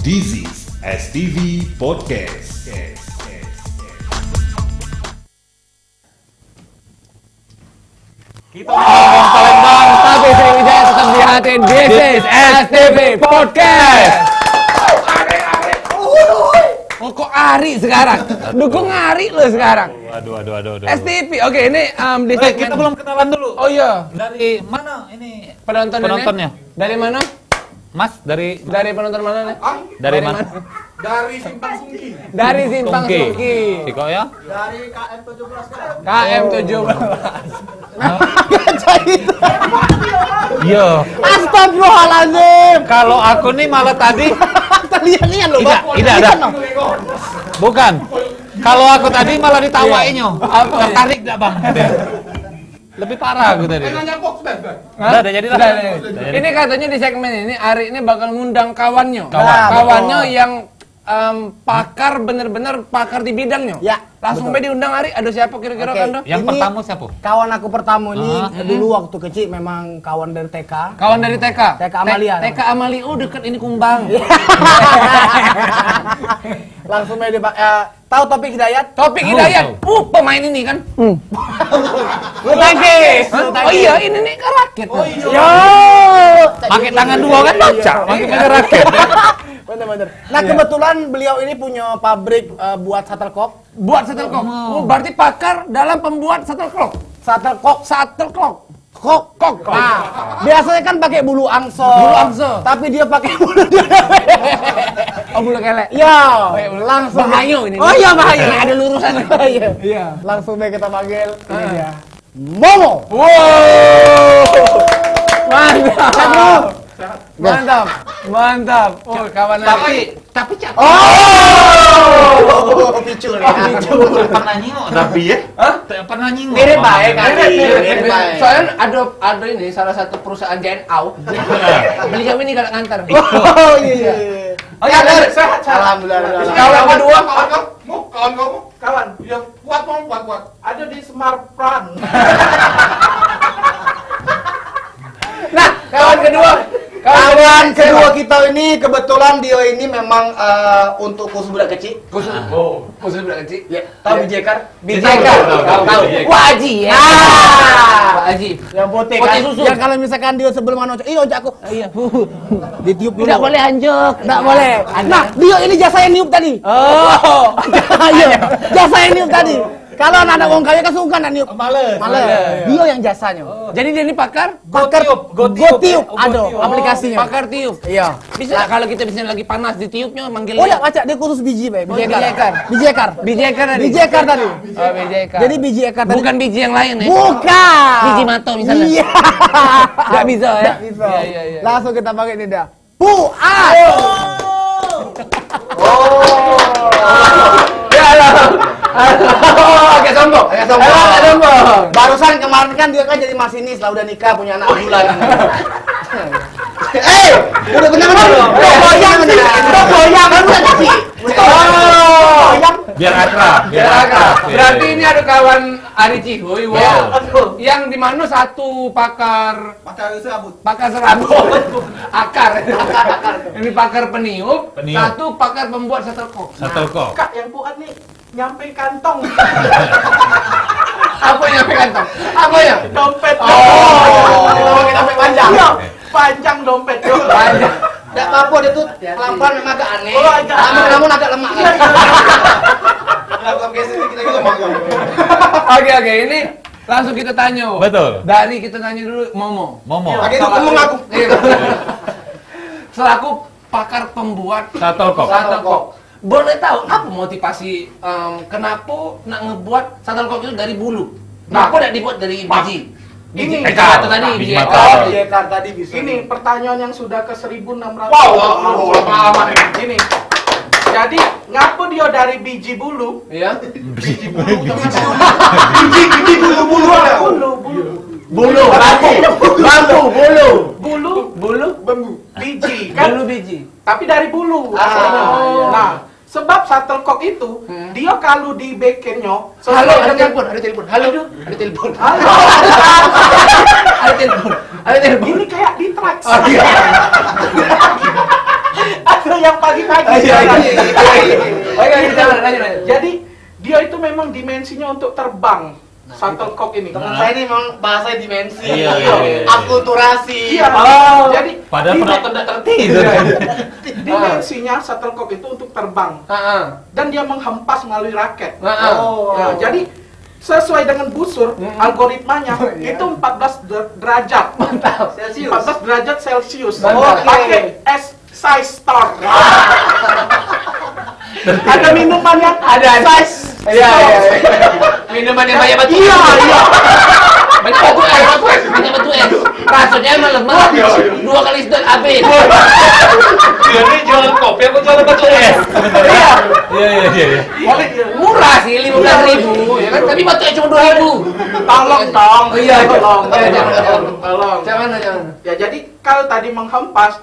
This is STV Podcast. Kita ngomong Palembang, tapi Sriwijaya tetap di hati. This is STV Podcast. Oh, kok Ari sekarang? Dukung Ari lo sekarang. Aduh. STV, oke ini di segmen. Kita belum kenalan dulu. Oh iya. Dari mana ini Penontonnya? Dari mana? Mas, dari Penonton mana nih? dari mana? Dari Simpang Sungki. Dari Simpang Tungki. Sungki. Siko ya? Dari KM 17 kan. KM 17. Iya. Astagfirullahaladzim. Kalau aku nih malah tadi Lihat loh, tidak ada. Bukan. Kalau aku tadi malah ditawainnya. Apa? Tertarik enggak, Bang? Lebih parah aku tadi. Nanya kok sudah. Udah jadi lah. Ini katanya di segmen ini Ari ini bakal ngundang kawannya. Kawan. Kawannya yang pakar bener-bener pakar di bidangnya. Ya, Langsung be diundang Ari. Ada siapa kira-kira Oke. Kando? Yang Ini- pertama siapa? Kawan aku pertama ini dulu waktu kecil memang kawan dari TK. Kawan dari TK. TK Amalia. TK Amalia. Oh, deket ini Kumbang. Langsung aja tahu Topik Hidayat? Topik Hidayat. Pemain ini kan. Bulu tangkis. Oh iya, ini nih kan raket. Oh iya. Yo. Pakai tangan dua kan baca. Pakai raket. Bener. Nah, kebetulan beliau ini punya pabrik buat shuttlecock. Buat shuttlecock. Oh, berarti pakar dalam pembuat shuttlecock. Shuttlecock. Kok. Nah, biasanya kan pakai bulu angso. Bulu angso. Tapi dia pakai bulu Oh, bulu kelek. Ya, langsung Bahaya ini. Oh iya, bahaya. Ini ada lurusan. Iya. Langsung deh kita panggil ini dia. Momo. Mantap. Oh, kawan Tapi cak. Oh, picu nih. Pernah nyingok tapi ya? Pernah nyingok. Mirip baik kan? Mirip. Soalnya ada ini salah satu perusahaan JNAU. Beliau ini kalau ngantar. Oh iya. Oh iya, Sehat. Alhamdulillah. Kawan kedua, Kawan kamu. Kawan. Yang kuat. Ada di Semarang. Nah, kawan kedua kita ini kebetulan dia ini memang untuk khusus budak kecil. khusus budak kecil. Ya, tahu Bijekar? Tahu. Wah, Haji ya. Pak Haji. Yang putih Putih kan? susu. Yang kalau misalkan dia sebelum onco, onco aku. Iya. Ditiup dulu. Tidak boleh anjok. Nggak boleh. Nah, dia ini jasa yang niup tadi. Oh. Ayo, jasa yang niup tadi. Kalau anak wong kaya kan sungkan nak niup. Males. Dia yang jasanya. Jadi dia ini pakar Gotiup. Ada aplikasinya. pakar tiup. Iya. Bisa kalau kita bisa lagi panas ditiupnya manggil Oh dia. ya, baca dia khusus biji, Be. Bijekar. Bijekar tadi. Oh, Bijekar. Jadi biji ekar tadi. Bukan biji yang lain ya. Bukan. Biji mato misalnya. Iya. Nggak bisa ya. Nggak bisa. Iya. Langsung kita pakai ini dah. Puas. Ya Allah. Agak sombong. Barusan kemarin kan dia kan jadi masinis lah, udah nikah punya anak bulan. Udah bener. Goyang kan udah kasih. Goyang. Biar akrab. Berarti ini ada kawan Ari Cihuy, yang di mana satu pakar serabut, akar. Ini pakar peniup, satu pakar pembuat shuttlecock. Shuttlecock. Kak yang kuat nih nyampe kantong. Apa yang nyampe kantong? Apa ya? Dompet. Kita sampai panjang. Iya, panjang dompet. Panjang. Enggak apa-apa dia tuh pelan-pelan memang agak aneh. Oh, agak aneh. Namun agak lemak kan. Oke, ini langsung kita tanya. Betul. Dari kita tanya dulu Momo. Pakai itu ngomong aku. Selaku pakar pembuat Shuttlecock. shuttlecock. Boleh tahu apa motivasi kenapa nak ngebuat shuttlecock itu dari bulu? Kenapa tidak dibuat dari biji? Ini Ekar tadi, biji ekar. Bijekar tadi bisa. Ini pertanyaan yang sudah ke 1600. Lama ini. Ini. Jadi, ngapa dia dari biji bulu? Iya. Biji bulu. Bulu, bambu, Biji kan? bulu biji. Tapi dari bulu. Nah, sebab shuttlecock itu dia kalau di backendnya Halo, ada telepon. Halo. Ada telepon. Ini kayak di trax. Oh, iya. Ada yang pagi-pagi. Jadi dia itu memang dimensinya untuk terbang. Shuttlecock ini. Teman saya ini memang bahasa dimensi, Iya. akulturasi. Iya. Jadi Padahal penonton tidak ngerti. dimensinya shuttlecock itu untuk terbang. Dan dia menghempas melalui raket. Nah, jadi sesuai dengan busur algoritmanya itu 14 derajat. Mantap. 14 derajat Celcius. Mantap. Pakai es size star. Ada minuman yang size. Iya. Minuman yang banyak batu. Iya. Banyak batu es. Rasanya emang lemah. 2 kali sedot habis. Dia ini jualan kopi apa jualan batu es? Iya. Murah sih 15.000 ya kan, tapi batunya cuma 2.000. Tolong dong. Iya, tolong. Tolong. Jangan. Ya jadi kalau tadi menghempas,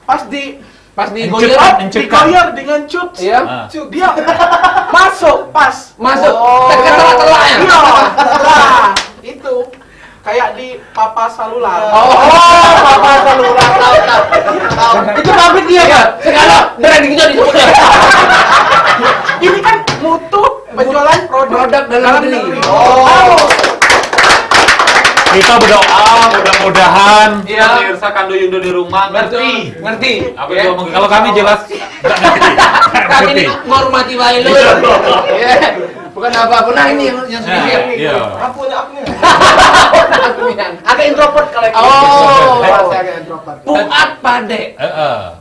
pas digoyor dengan cuts, Iya. dia masuk pas. Masuk. Tekan telak-telaknya. Iya. Nah, itu kayak di Papa Salular. Papa Salular. Tahu. Itu pabrik dia kan? Sekarang berani gitu disebutnya. Ini kan mutu penjualan produk dalam negeri. Kita berdoa mudah-mudahan Iya. pemirsa Kando Yundo di rumah ngerti. Ngerti. Apa yang ngomong? Kalau kami jelas nggak Kami ini ngerti. menghormati wae lu. Iya. Bukan apa-apa. Nah ini yang sedikit. Iya. Aku nih. Agak introvert kalau gitu. Saya agak introvert. Puat Pade.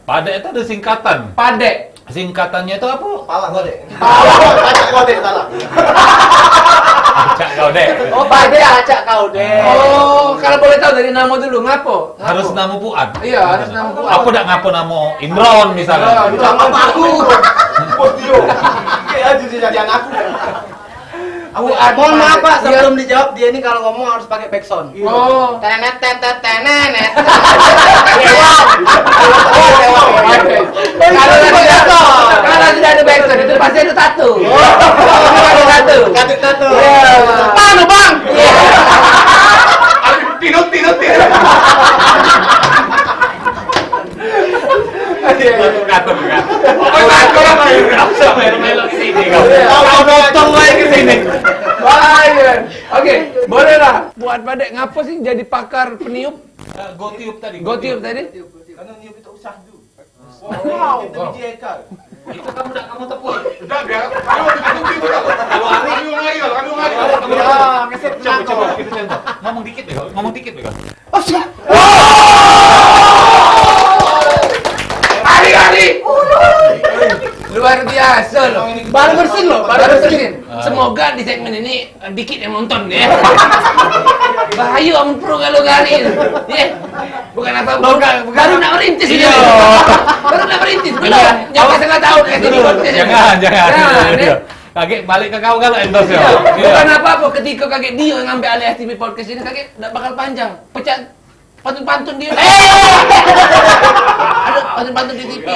Pade itu ada singkatan. Pade. Singkatannya itu apa? Pala kode. Acak kode salah. Acak kau deh. Pade acak kau deh. Kalau boleh tahu dari nama dulu ngapo? Harus nama Puan. Iya, harus nama Puan. Aku tidak ngapo nama Imron misalnya. Jangan aku. Podio. Kayak jadi anakku. Mohon maaf Pak, sebelum dijawab dia ini kalau ngomong harus pakai backsound. Tenet. Kalau tidak ada backsound itu pasti ada tato. Ada tato. Mana bang? Tinut. Ngatur kan. Potong lagi ke sini. Oke, boleh lah. Buat Pade, ngapa sih jadi pakar peniup? Gotiup tadi. Gotiup tadi? Karena niup itu usah dulu. Wow. Itu BJK. Itu kamu tepuk. Udah biar kalau hari Coba kita contoh. Ngomong dikit deh. Hari. Luar biasa loh. Baru bersin. Semoga di segmen ini dikit yang nonton ya. Bahaya om pro kalau kali. Ya. Bukan apa baru nak merintis ini. Baru nak merintis. Belum. Nyampe setengah tahun STV podcast. Jangan. Kakek balik ke kau kalau endorse ya. Bukan apa-apa ketika kakek Dio yang ngambil alih STV podcast ini kakek enggak bakal panjang. Pecah pantun-pantun dia. Ada pantun-pantun di TV.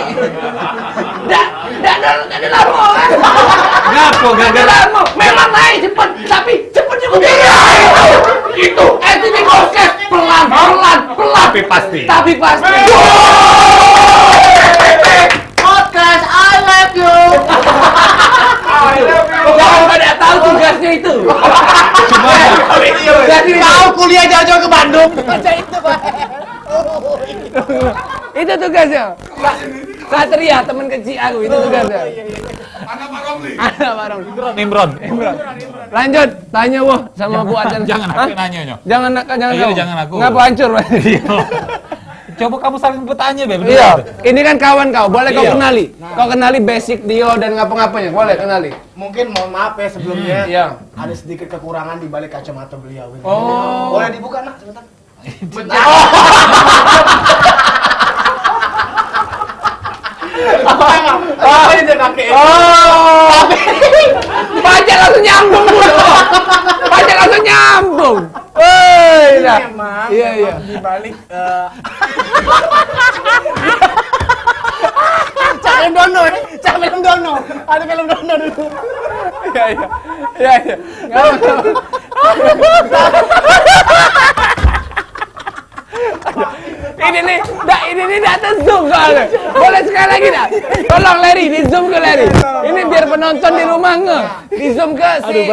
Enggak ada lama kan? Ngapo Enggak ada lama. Memang naik cepat, tapi cepat juga tidak. Itu STV podcast pelan. Tapi pasti. Podcast I love you. Jangan pada tahu tugasnya itu. Tahu kuliah jauh-jauh ke Bandung. Baca itu, Pak. Itu tugasnya. Satria, teman kecil aku, itu tugasnya. Anak Pak Romli. Ada barang. Imron. Lanjut, tanya wah sama Bu Adan. Jangan aku nanya nyo. Jangan Iya, kamu. jangan aku. Ngapa hancur, Pak? Coba kamu saling bertanya, Beb. Iya, ini kan kawan kau, boleh kau Iya. kenali. Kau kenali basic Dio dan ngapa-ngapanya, boleh kenali. Mungkin mohon maaf ya sebelumnya. Iya. Ada sedikit kekurangan di balik kacamata beliau ini. Oh. Boleh dibuka nak sebentar? Apa ini kakek? Pajak langsung nyambung dulu. Pajak langsung nyambung. Woi, nah. Memang Iya. di balik Cak film Dono. Ada film Dono dulu. Iya. Ini nih data zoom soalnya. Boleh sekali lagi dah. Tolong Larry, di zoom ke Larry. Ini biar penonton di rumah di zoom ke si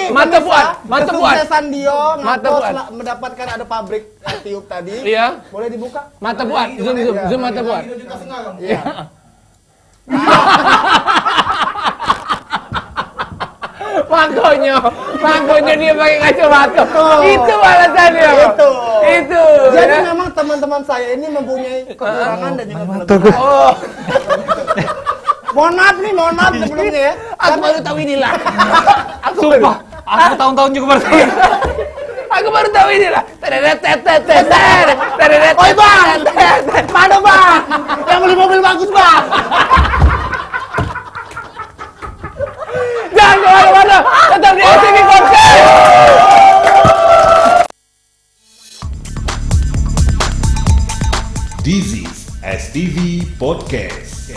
mata Fuad. Kesuksesan Dio Mata ngaku Fuad. mendapatkan ada pabrik tiup tadi. Iya. Boleh dibuka? Mata Fuad, zoom mata Fuad. Iya. Makanya dia pakai kacamata. Itu alasannya. Itu. Jadi memang teman-teman saya ini mempunyai kekurangan dan juga kelebihan. Mohon maaf sebelumnya ya. Aku baru tahu inilah. Sumpah, aku tahun-tahun juga baru tahu. Aku baru tahu inilah. Oi bang, mana bang? Yang beli mobil bagus bang. Jangan kemana-mana. Tetap di STV Podcast. This is STV Podcast.